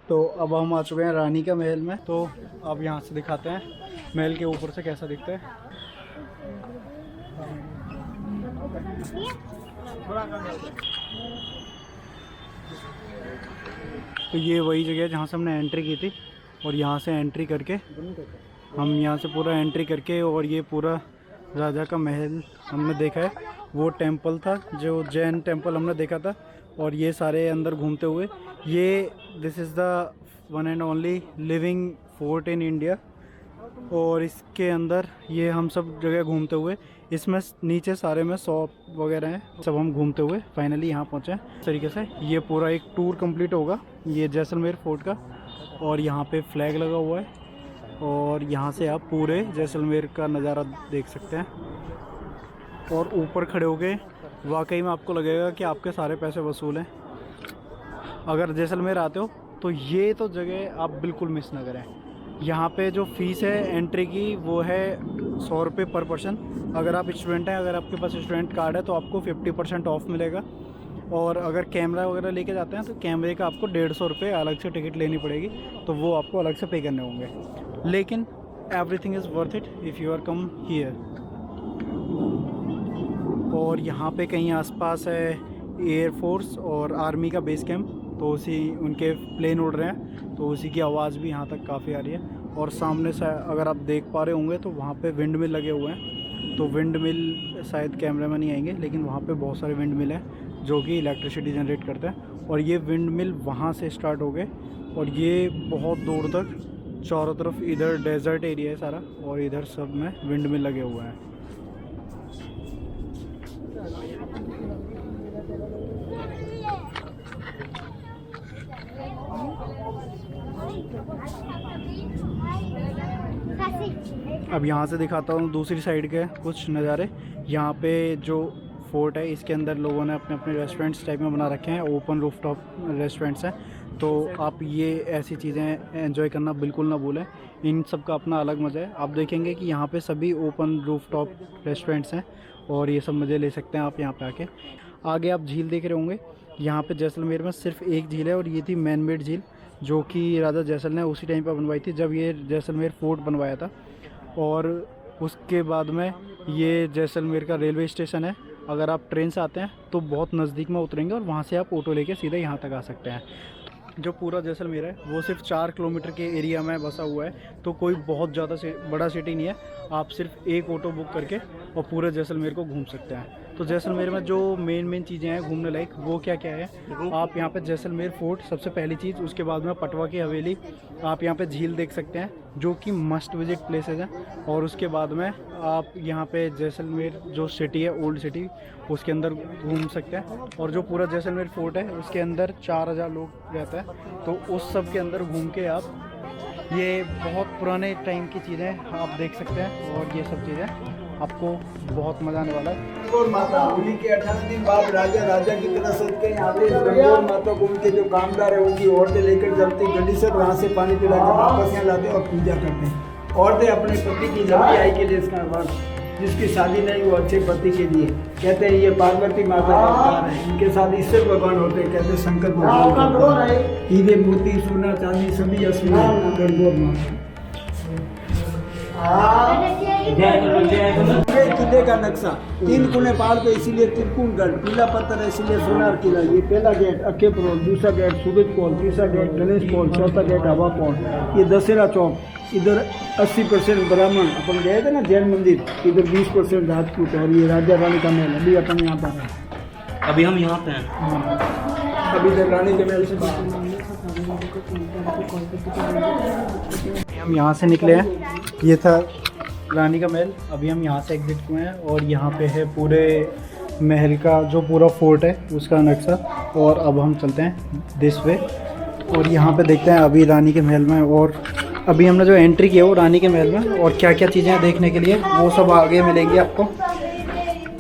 तो अब हम आ चुके हैं रानी का महल में। तो अब यहाँ से दिखाते हैं महल के ऊपर से कैसा दिखता है। तो ये वही जगह है जहाँ से हमने एंट्री की थी, और यहाँ से एंट्री करके हम यहाँ से पूरा एंट्री करके, और ये पूरा राजा का महल हमने देखा है। वो टेंपल था जो जैन टेंपल हमने देखा था, और ये सारे अंदर घूमते हुए, ये this is the one and only living fort in India. और इसके अंदर ये हम सब जगह घूमते हुए, इसमें नीचे सारे में शॉप वगैरह हैं, सब हम घूमते हुए फाइनली यहाँ पहुँचे। इस तरीके से ये पूरा एक टूर कंप्लीट होगा ये जैसलमेर फोर्ट का। और यहाँ पे फ्लैग लगा हुआ है, और यहाँ से आप पूरे जैसलमेर का नज़ारा देख सकते हैं। और ऊपर खड़े होके वाकई में आपको लगेगा कि आपके सारे पैसे वसूल हैं। अगर जैसलमेर आते हो तो ये तो जगह आप बिल्कुल मिस ना करें। यहाँ पे जो फ़ीस है एंट्री की वो है 100 रुपये पर पर्सन। अगर आप स्टूडेंट हैं, अगर आपके पास स्टूडेंट कार्ड है तो आपको 50% ऑफ मिलेगा। और अगर कैमरा वगैरह लेके जाते हैं तो कैमरे का आपको 150 रुपये अलग से टिकट लेनी पड़ेगी, तो वो आपको अलग से पे करने होंगे। लेकिन everything is worth it if you are come here. और यहाँ पे कहीं आसपास है एयरफोर्स और आर्मी का बेस कैंप, तो उसी उनके प्लेन उड़ रहे हैं, तो उसी की आवाज़ भी यहाँ तक काफ़ी आ रही है। और सामने से अगर आप देख पा रहे होंगे तो वहाँ पे विंड मिल लगे हुए हैं। तो विंड मिल शायद कैमरे में नहीं आएंगे, लेकिन वहाँ पे बहुत सारे विंड मिल हैं जो कि इलेक्ट्रिसिटी जनरेट करते हैं। और ये विंड मिल वहाँ से स्टार्ट हो गए, और ये बहुत दूर तक चारों तरफ, इधर डेजर्ट एरिया है सारा, और इधर सब में विंड मिल लगे हुए हैं। अब यहाँ से दिखाता हूँ दूसरी साइड के कुछ नज़ारे। यहाँ पे जो फोर्ट है इसके अंदर लोगों ने अपने अपने रेस्टोरेंट्स टाइप में बना रखे हैं, ओपन रूफटॉप रेस्टोरेंट्स हैं। तो आप ये ऐसी चीज़ें एंजॉय करना बिल्कुल ना भूलें, इन सब का अपना अलग मज़ा है। आप देखेंगे कि यहाँ पे सभी ओपन रूफटॉप रेस्टोरेंट्स हैं, और ये सब मज़े ले सकते हैं आप यहाँ पे आके। आगे आप झील देख रहे होंगे, यहाँ पे जैसलमेर में सिर्फ एक झील है, और ये थी मैन मेड झील, जो कि राजा जैसल ने उसी टाइम पर बनवाई थी जब ये जैसलमेर फोर्ट बनवाया था। और उसके बाद में ये जैसलमेर का रेलवे स्टेशन है। अगर आप ट्रेन से आते हैं तो बहुत नज़दीक में उतरेंगे, और वहाँ से आप ऑटो लेके सीधे यहाँ तक आ सकते हैं। जो पूरा जैसलमेर है वो सिर्फ 4 किलोमीटर के एरिया में बसा हुआ है, तो कोई बहुत ज़्यादा बड़ा सिटी नहीं है। आप सिर्फ एक ऑटो बुक करके और पूरे जैसलमेर को घूम सकते हैं। तो जैसलमेर में जो मेन चीज़ें हैं घूमने लायक, वो क्या क्या है, आप यहाँ पे जैसलमेर फोर्ट सबसे पहली चीज़, उसके बाद में पटवा की हवेली, आप यहाँ पे झील देख सकते हैं जो कि मस्ट विजिट प्लेसेस हैं। और उसके बाद में आप यहाँ पे जैसलमेर जो सिटी है, ओल्ड सिटी, उसके अंदर घूम सकते हैं। और जो पूरा जैसलमेर फोर्ट है उसके अंदर 4000 लोग रहते हैं, तो उस सब के अंदर घूम के आप ये बहुत पुराने टाइम की चीज़ें आप देख सकते हैं। और ये सब चीज़ें आपको बहुत मजा आने वाला है। और माता होली के 18 दिन बाद राजा की तरह से के यहाँ पे गंगोर माता को उनके जो कामदार है उनकी औरतें लेकर चलती गड्डी से, वहाँ से पानी पिलाकर वापस यहाँ लाते और पूजा करते हैं। औरतें अपने पति की लंबी आयु के लिए, इसका वर्ष जिसकी शादी नहीं वो अच्छे पति के लिए, कहते हैं ये पार्वती माता का अवतार है। इनके साथ ईश्वर भगवान होते हैं, कहते हैं शंकर भगवान। हीरे मोती सोना चांदी सभी असली गणगौर माता। किले का नक्शा 3 कोने पहाड़ पे, इसीलिए त्रिकुणगढ़, पीला पत्थर है इसीलिए सोनार किला। ये पहला गेट अक्के पोल, दूसरा गेट सूरज पोल, तीसरा गेट गणेश पोल, चौथा गेट हवा पोल। ये दशहरा चौक, इधर 80% ब्राह्मण अपन गए थे ना जैन मंदिर, इधर 20% राजपूत है। और ये राजा रानी का महल, अभी अपन यहाँ पर है, अभी हम यहाँ पे हैं। अभी तक रानी के महल से हम यहाँ से निकले हैं, ये था रानी का महल। अभी हम यहाँ से एग्जिट हुए हैं, और यहाँ पे है पूरे महल का जो पूरा फोर्ट है उसका नक्शा। और अब हम चलते हैं दिस वे, और यहाँ पे देखते हैं अभी रानी के महल में। और अभी हमने जो एंट्री की है वो रानी के महल में, और क्या क्या चीज़ें हैं देखने के लिए वो सब आगे मिलेंगी आपको।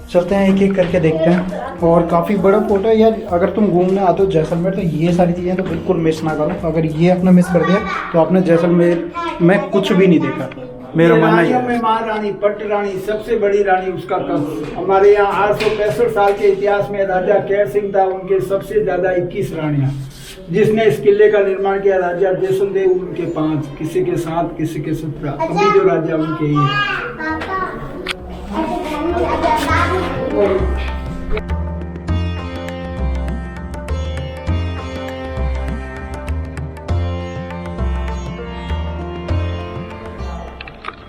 चलते हैं एक एक करके देखते हैं। और काफ़ी बड़ा फोर्ट है यार, अगर तुम घूमने आते हो जैसलमेर तो ये सारी चीज़ें तो बिल्कुल मिस ना करो। अगर ये आपने मिस कर दिया तो आपने जैसलमेर में कुछ भी नहीं देखा, मेरा मानना है। में महारानी पट्ट रानी सबसे बड़ी रानी, उसका कम हमारे यहाँ 865 साल के इतिहास में राजा कैर सिंह था, उनके सबसे ज़्यादा 21 रानियाँ। जिसने इस किले का निर्माण किया राजा जैसलदेव, उनके 5, किसी के 7, किसी के 17, अभी जो राजा उनके ही है।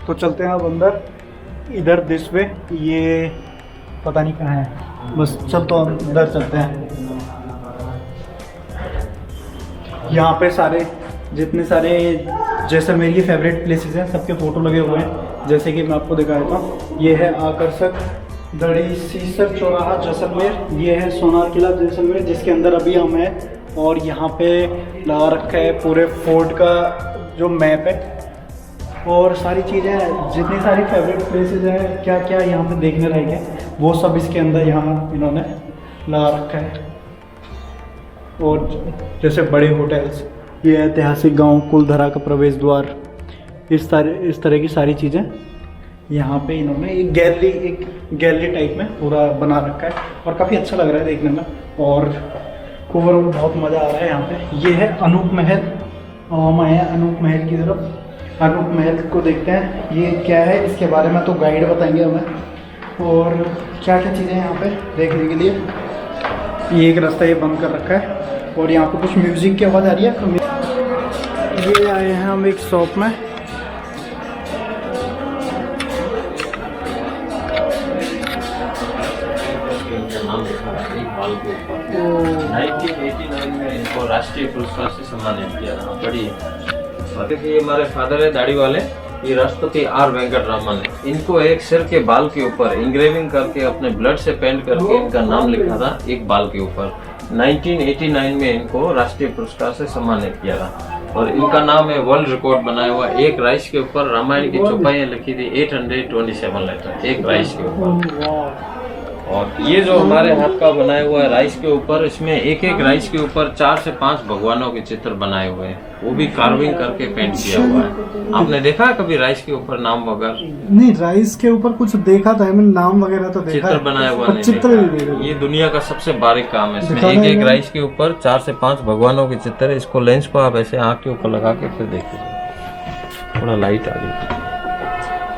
तो चलते हैं अब अंदर, इधर दिस वे, ये पता नहीं कहाँ है, बस चल तो अंदर चलते हैं। यहाँ पे सारे जितने सारे जैसलमेर की फेवरेट प्लेसेस हैं सबके फ़ोटो लगे हुए हैं, जैसे कि मैं आपको दिखा देता हूँ। ये है आकर्षक दड़ी सीसर चौराहा जैसलमेर, ये है सोनार किला जैसलमेर जिसके अंदर अभी हम हैं, और यहाँ पे लगा रखा है पूरे फोर्ट का जो मैप है और सारी चीज़ें, जितनी सारी फेवरेट प्लेसेस हैं, क्या क्या यहाँ पे देखने रहेंगे वो सब इसके अंदर यहाँ इन्होंने लगा रखा है। और जैसे बड़े होटल्स, ये ऐतिहासिक गांव कुलधरा का प्रवेश द्वार, इस तरह की सारी चीज़ें यहाँ पे इन्होंने एक गैलरी टाइप में पूरा बना रखा है और काफ़ी अच्छा लग रहा है देखने में, और ओवरऑल बहुत मज़ा आ रहा है यहाँ पे। ये है अनूप महल, हम आए हैं अनूप महल की तरफ। अनूप महल को देखते हैं ये क्या है, इसके बारे में तो गाइड बताएंगे हमें, और क्या क्या चीज़ें यहाँ पे देखने के लिए। ये एक रास्ता ये बंद कर रखा है और यहाँ पे कुछ म्यूज़िक की आवाज़ आ रही है। ये आए हैं हम एक शॉप में, नाम लिखा है एक बाल के ऊपर। 1989 में इनको राष्ट्रीय पुरस्कार से सम्मानित किया था। बड़ी देखिए, ये हमारे फादर है दाढ़ी वाले, ये राष्ट्रपति आर वेंकटरामन है। इनको एक सिर के बाल के ऊपर इंग्रेविंग करके अपने ब्लड से पेंट करके इनका नाम लिखा था एक बाल के ऊपर। 1989 में इनको राष्ट्रीय पुरस्कार से सम्मानित किया था और इनका नाम है वर्ल्ड रिकॉर्ड बनाया हुआ। एक राइस के ऊपर रामायण की चौपाइयाँ लिखी थी 827 लेटर एक राइस के ऊपर। और ये जो हमारे हाथ का बनाया हुआ है राइस के ऊपर, इसमें एक राइस के ऊपर 4 से 5 भगवानों के चित्र बनाए हुए हैं, वो भी कार्विंग करके पेंट किया हुआ है। आपने देखा है कभी राइस के ऊपर नाम वगैरह? नहीं, राइस के ऊपर कुछ देखा था मैंने, नाम वगैरह तो देखा, चित्र बनाया हुआ नहीं चित्र देखा। ये दुनिया का सबसे बारीक काम है। इसमें एक राइस के ऊपर 4 से 5 भगवानों के चित्र है। इसको लेंस को आप ऐसे आँख के ऊपर लगा के फिर देखिए, थोड़ा लाइट आ गई,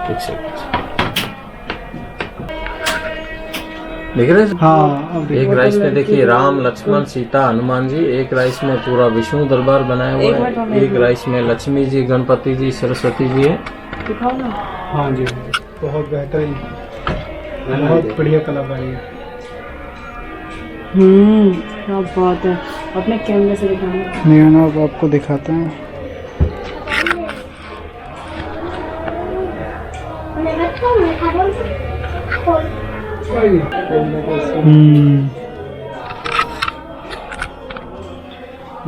ठीक से देख रहे हैं? हाँ, एक राइस में देखिए राम, लक्ष्मण, सीता, हनुमान जी। एक राइस में पूरा विष्णु दरबार बनाया हुआ है। एक राइस में लक्ष्मी जी, गणपति जी, सरस्वती जी है। हाँ जी, बहुत बेहतरीन, बहुत बढ़िया कलाकारी है। क्या बात है, अपने कैमरे से दिखाना। नहीं ना, अब आपको दिखाते हैं।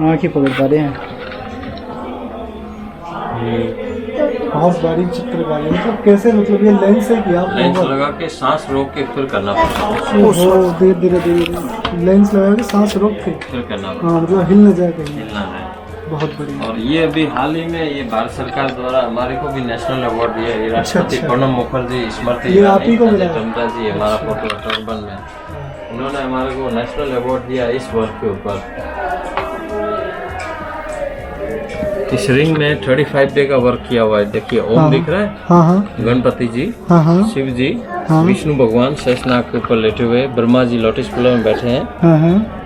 आँख ही पकड़ पा रहे हैं। बहुत बारीक चित्रकारी, मतलब कैसे, मतलब ये लेंस है क्या? लेंस लगा के सांस रोक के फिर करना पड़ता है। धीरे धीरे लेंस लगा के सांस रोक के फिर करना पड़ता हाँ, मतलब हिल न जाए कहीं। है, हिलना है। बहुत बढ़िया। और ये अभी हाल ही में ये भारत सरकार द्वारा हमारे को भी नेशनल अवार्ड दिया है। राष्ट्रपति प्रणब मुखर्जी स्मृति ये आप ही को मिला? टमटा जी हमारा फोटो टर्बन में, उन्होंने हमारे को नेशनल अवार्ड दिया इस वर्क के ऊपर। इस रिंग में 35 डे का वर्क किया हुआ है। देखिए ओम दिख रहा है, हाँ हाँ गणपति जी, हाँ हाँ शिव जी, हाँ। विष्णु भगवान शेषनाग के ऊपर लेटे हुए, ब्रह्मा जी लोटस फूलों में बैठे हैं, हाँ हाँ,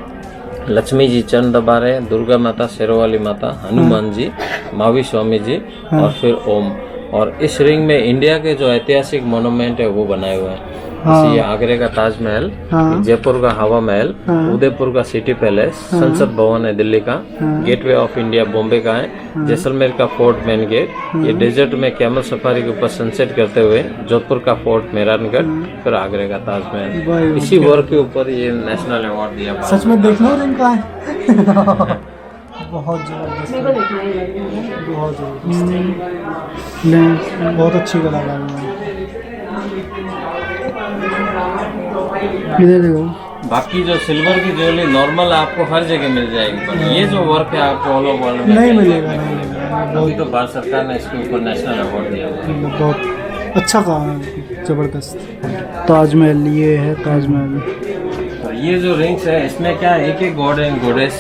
लक्ष्मी जी चरण दबा रहे हैं, दुर्गा माता, शेरोवाली माता, हनुमान जी, महावीर स्वामी जी और फिर ओम। और इस रिंग में इंडिया के जो ऐतिहासिक मोन्यूमेंट है वो बनाए हुए हैं। जैसे ये आगरे का ताजमहल, जयपुर का हवा महल, उदयपुर का सिटी पैलेस, संसद भवन है दिल्ली का, गेटवे ऑफ इंडिया बॉम्बे का है, जैसलमेर का फोर्ट मेन गेट, ये डेजर्ट में कैमल सफारी के ऊपर सनसेट करते हुए, जोधपुर का फोर्ट मेहरानगढ़, फिर आगरे का ताजमहल। इसी वर्क के ऊपर ये नेशनल अवार्ड दिया। सच में देखना रिंग का है। बहुत जबरदस्त, बहुत जबरदस्त लेंस, बहुत अच्छी कलाकारी है। इधर देखो, बाकी जो सिल्वर की ज्वेलरी नॉर्मल आपको हर जगह मिल जाएगी, पर ये जो वर्क है आपको ऑल ओवर वर्ल्ड में नहीं मिलेगा, नहीं मिलेगा। अभी तो भारत सरकार ने इसके ऊपर नेशनल अवार्ड दिया हुआ है। बहुत अच्छा काम है, जबरदस्त। ताजमहल, ये है ताजमहल। तो ये जो रिंग्स है इसमें क्या है, एक गॉड एंड गॉडेस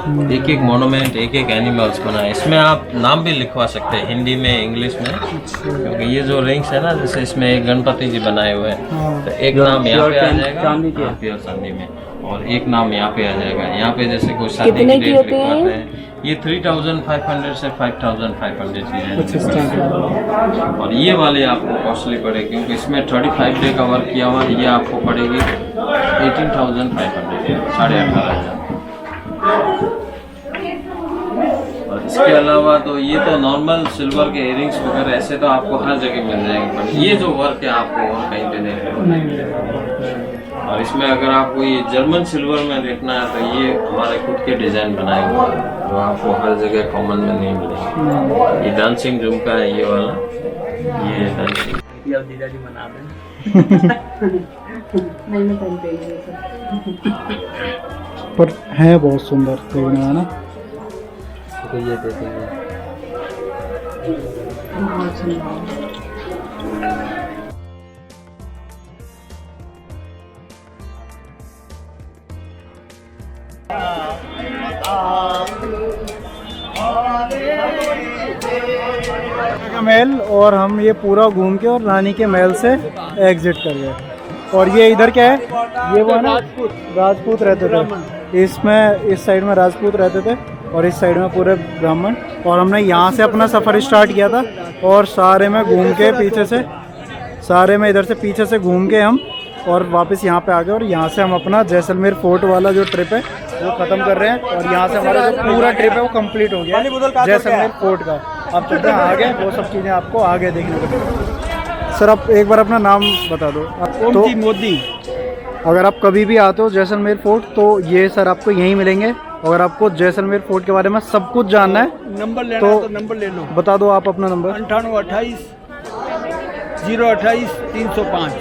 एक एक मोनूमेंट, एक एक एनिमल्स बना है। इसमें आप नाम भी लिखवा सकते हैं हिंदी में, इंग्लिश में, क्योंकि ये जो रिंग्स है ना, जैसे इसमें एक गणपति जी बनाए हुए हैं, तो एक नाम यहाँ पे आ जाएगा प्योर चांदी में, और एक नाम यहाँ पे आ जाएगा। यहाँ पे जैसे कोई शादी की डेट लिखवाते हैं, ये 3500 से 5500 की है। और ये वाले आपको कॉस्टली पड़े, क्योंकि इसमें 35 डे का वर्क किया हुआ है। ये आपको पड़ेगी 18,500, 18,500। और इसके अलावा तो ये तो नॉर्मल सिल्वर के इयरिंग्स वगैरह ऐसे तो आपको हर जगह मिल जाएंगे, पर ये जो वर्क है आपको और कहीं पे नहीं मिलेगा। और इसमें अगर आपको ये जर्मन सिल्वर में देखना है तो ये हमारे खुद के डिज़ाइन बनाए हुए हैं, जो आपको हर जगह कॉमन में नहीं मिलेगा। ये डांसिंग झुमका है, ये वाला, ये डांसिंग बना दें। नहीं पहन पे पर है बहुत सुंदर देखने में ना। तो ये देखेंगे, बहुत सुंदर। का महल, और हम ये पूरा घूम के और रानी के महल से एग्जिट कर गए। और ये इधर क्या है, ये वो ना राजपूत रहते थे, इसमें इस साइड में राजपूत रहते थे और इस साइड में पूरे ब्राह्मण। और हमने यहाँ से अपना सफ़र स्टार्ट किया था, और सारे में घूम के पीछे से, सारे में इधर से पीछे से घूम के हम और वापस यहाँ पे आ गए। और यहाँ से हम अपना जैसलमेर फोर्ट वाला जो ट्रिप है वो ख़त्म कर रहे हैं, और यहाँ से हमारा जो पूरा ट्रिप है वो कंप्लीट हो गया जैसलमेर फोर्ट का। अब चलते हैं आगे, वो सब चीज़ें आपको आगे देखने को मिलेंगी। सर आप एक बार अपना नाम बता दो। तो मोदी, अगर आप कभी भी आते हो जैसलमेर फोर्ट तो ये सर आपको यहीं मिलेंगे। अगर आपको जैसलमेर फोर्ट के बारे में सब कुछ जानना है, नंबर लेना तो तो नंबर ले लो, बता दो आप अपना नंबर। 9828 028 305।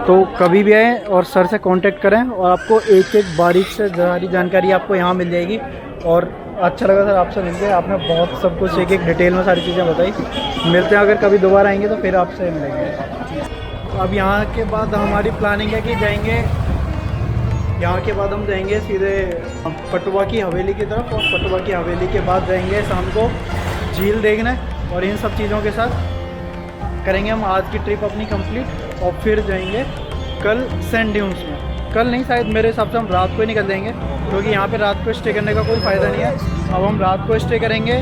तो कभी भी आए और सर से कांटेक्ट करें, और आपको एक एक बारीक से सारी जानकारी आपको यहाँ मिल जाएगी। और अच्छा लगा सर आपसे मिलकर, आपने बहुत सब कुछ एक एक डिटेल में सारी चीज़ें बताई। मिलते हैं, अगर कभी दोबारा आएंगे तो फिर आपसे मिलेंगे। अब यहाँ के बाद हमारी प्लानिंग है कि जाएंगे, यहाँ के बाद हम जाएंगे सीधे पटुआ की हवेली की तरफ, और पटुआ की हवेली के बाद जाएंगे शाम को झील देखने। और इन सब चीज़ों के साथ करेंगे हम आज की ट्रिप अपनी कंप्लीट, और फिर जाएंगे कल सैंड ड्यून्स में। कल नहीं, शायद मेरे हिसाब से हम रात को ही निकल जाएंगे, क्योंकि यहाँ पे रात को स्टे करने का कोई फ़ायदा नहीं है। अब हम रात को स्टे करेंगे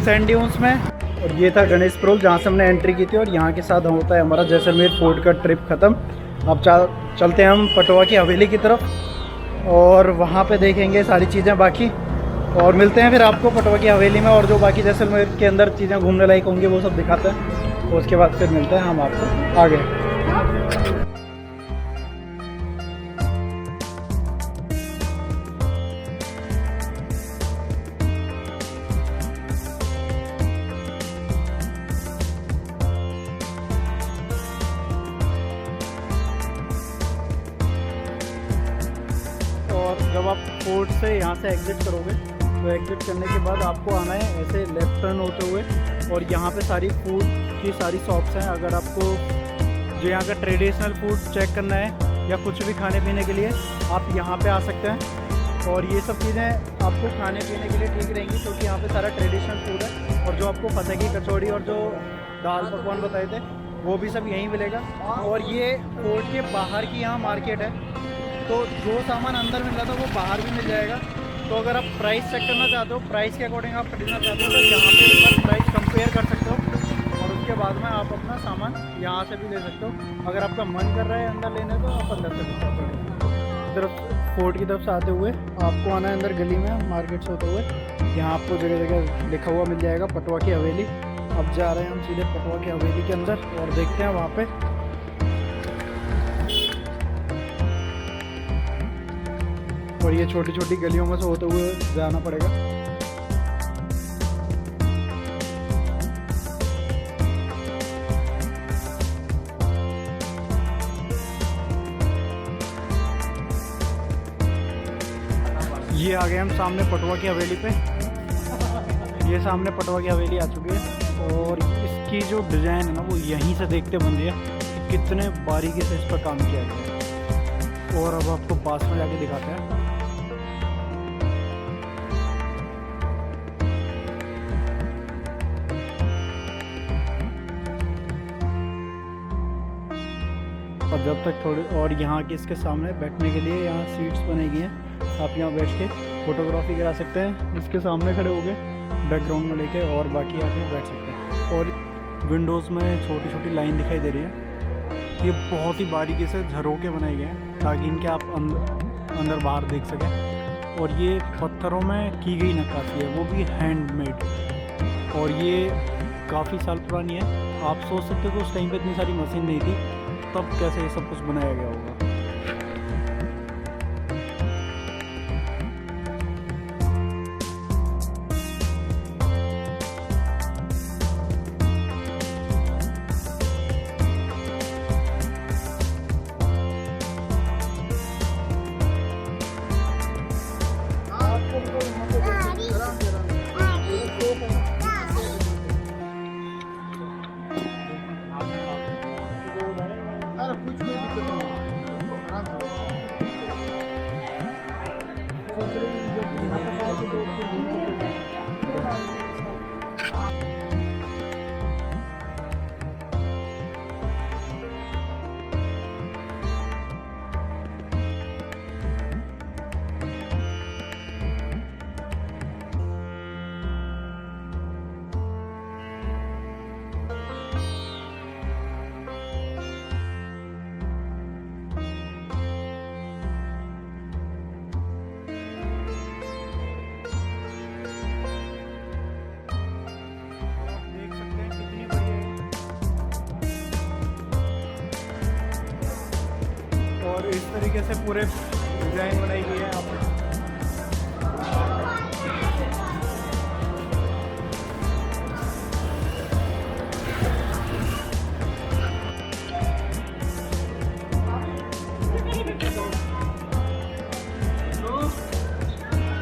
सैंड ड्यून्स में। और ये था गणेश प्रोल, जहाँ से हमने एंट्री की थी, और यहाँ के साथ होता है हमारा जैसलमेर फोर्ट का ट्रिप ख़त्म। अब चलते हैं हम पटुआ की हवेली की तरफ, और वहाँ पे देखेंगे सारी चीज़ें बाकी, और मिलते हैं फिर आपको पटुआ की हवेली में। और जो बाकी जैसलमेर के अंदर चीज़ें घूमने लायक होंगी वो सब दिखाते हैं, तो उसके बाद फिर मिलते हैं हम आपको आगे। और जब आप फोर्ट से यहाँ से एग्ज़िट करोगे तो एग्ज़िट करने के बाद आपको आना है ऐसे लेफ़्ट टर्न होते हुए, और यहाँ पे सारी फूड की सारी शॉप्स हैं। अगर आपको जो यहाँ का ट्रेडिशनल फूड चेक करना है या कुछ भी खाने पीने के लिए, आप यहाँ पे आ सकते हैं। और ये सब चीज़ें आपको खाने पीने के लिए ठीक रहेंगी, क्योंकि यहाँ पे सारा ट्रेडिशनल फूड है। और जो आपको फतेह की कचौड़ी और जो दाल पकवान बताए थे वो भी सब यहीं मिलेगा। और ये फोर्ट के बाहर की यहाँ मार्केट है, तो जो सामान अंदर मिल रहा था वो बाहर भी मिल जाएगा। तो अगर आप प्राइस चेक करना चाहते हो, प्राइस के अकॉर्डिंग आप खरीदना चाहते हो, तो यहाँ पे एक बार प्राइस कंपेयर कर सकते हो, और उसके बाद में आप अपना सामान यहाँ से भी ले सकते हो। अगर आपका मन कर रहा है अंदर लेने, तो आप अंदर से ले सकते हो। तरफ फोर्ट की तरफ से आते हुए आपको आना है अंदर गली में, मार्केट से होते हुए। यहाँ आपको जगह जगह लिखा हुआ मिल जाएगा पटुआ की हवेली। अब जा रहे हैं हम सीधे पटुआ की हवेली के अंदर, और देखते हैं वहाँ पे और ये छोटी छोटी गलियों में से होते हुए जाना पड़ेगा। ये आ गए हम सामने पटुआ की हवेली पे। ये सामने पटुआ की हवेली आ चुकी है, और इसकी जो डिज़ाइन है ना वो यहीं से देखते बन रही है कि कितने बारीकी से इस पर काम किया गया है। और अब आपको पास में जाके दिखाते हैं। अब जब तक थोड़े, और यहाँ के इसके सामने बैठने के लिए यहाँ सीट्स बनाई गई हैं, आप यहाँ बैठ के फ़ोटोग्राफी करा सकते हैं इसके सामने खड़े हो गए बैकग्राउंड में लेके, और बाकी आप यहाँ बैठ सकते हैं। और विंडोज़ में छोटी छोटी लाइन दिखाई दे रही है, ये बहुत ही बारीकी से झरोके बनाए गए हैं ताकि इनके आप अंदर बाहर देख सकें। और ये पत्थरों में की गई नक्काशी है, वो भी हैंडमेड, और ये काफ़ी साल पुरानी है। आप सोच सकते हो कि उस टाइम पे इतनी सारी मशीन नहीं थी, तब कैसे ये सब कुछ बनाया गया होगा। और इस तरीके से पूरे डिज़ाइन बनाई गई है यहाँ पर।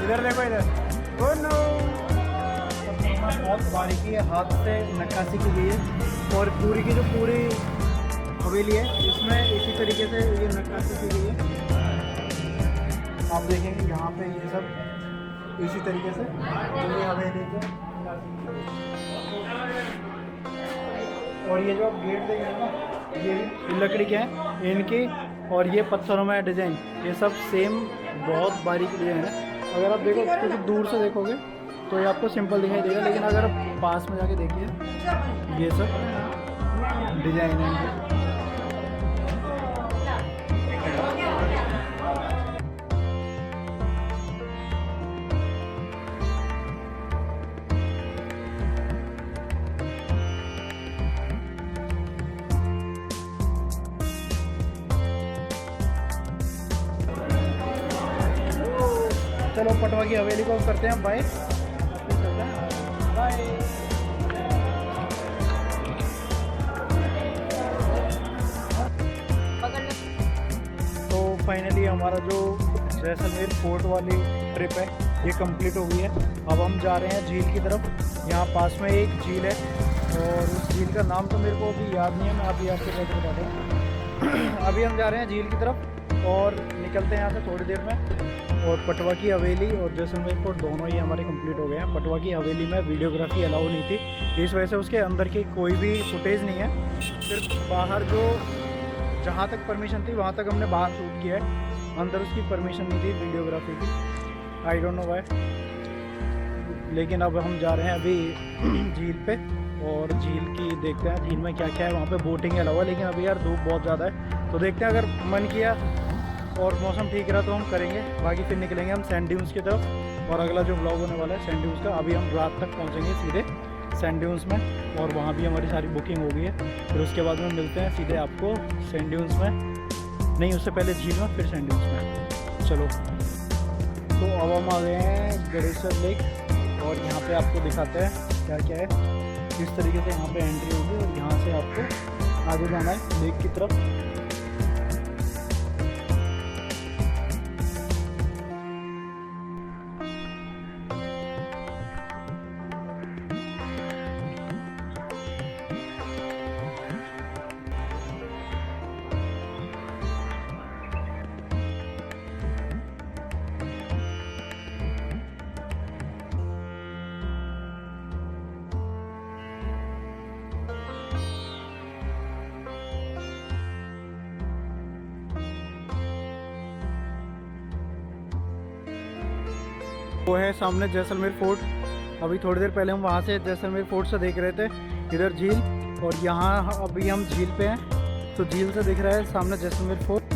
इधर देखो इधर, ओ नो, बहुत बारीकी है, हाथ से नक्काशी की गई है। और पूरी की जो पूरी हवेली है इसमें इसी तरीके से ये नक्काशी की गई है। आप देखेंगे यहाँ पे ये सब इसी तरीके से पूरी हवेली पे। और ये जो आप गेट देखेंगे ना, ये भी लकड़ी के हैं इनकी, और ये पत्थरों में डिज़ाइन, ये सब सेम बहुत बारीक डिज़ाइन है। अगर आप देखो कुछ दूर से देखोगे तो ये आपको सिंपल दिखाई देगा, लेकिन अगर आप पास में जाके देखिए ये सब डिज़ाइन है इनके। चलो पटवा की हवेली को करते हैं बाय बाय। तो फाइनली हमारा जो जैसलमेर फोर्ट वाली ट्रिप है ये कंप्लीट हो गई है। अब हम जा रहे हैं झील की तरफ। यहाँ पास में एक झील है और उस झील का नाम तो मेरे को अभी याद नहीं है, मैं अभी आपको कैसे बता दूँ। अभी हम जा रहे हैं झील की तरफ और निकलते हैं यहाँ से थोड़ी देर में। और पटवा की हवेली और जैसलमेर फोर्ट दोनों ही हमारे कंप्लीट हो गए हैं। पटवा की हवेली में वीडियोग्राफी अलाउ नहीं थी, इस वजह से उसके अंदर की कोई भी फुटेज नहीं है। सिर्फ बाहर जो जहाँ तक परमिशन थी वहाँ तक हमने बाहर शूट किया है, अंदर उसकी परमिशन नहीं थी वीडियोग्राफी की। I don't know why. लेकिन अब हम जा रहे हैं अभी झील पे और झील की देखते हैं झील में क्या क्या है। वहाँ पे बोटिंग अलाउ है, लेकिन अभी यार धूप बहुत ज़्यादा है, तो देखते हैं अगर मन किया और मौसम ठीक रहा तो हम करेंगे। बाकी फिर निकलेंगे हम सैंड ड्यून्स की तरफ, और अगला जो ब्लॉग होने वाला है सैंड ड्यून्स का। अभी हम रात तक पहुंचेंगे सीधे सैंड ड्यून्स में, और वहाँ भी हमारी सारी बुकिंग हो गई है। फिर उसके बाद में मिलते हैं सीधे आपको सैंड ड्यून्स में, नहीं उससे पहले झील में, फिर सैंड ड्यून्स में। चलो, तो अब हम आ गए हैं गणेश्वर लेक, और यहाँ पर आपको दिखाते हैं क्या क्या है। किस तरीके से यहाँ पर एंट्री होगी और यहाँ से आपको आगे जाना है लेक की तरफ। वो है सामने जैसलमेर फोर्ट। अभी थोड़ी देर पहले हम वहाँ से जैसलमेर फोर्ट से देख रहे थे इधर झील, और यहाँ अभी हम झील पे हैं तो झील से दिख रहा है सामने जैसलमेर फोर्ट।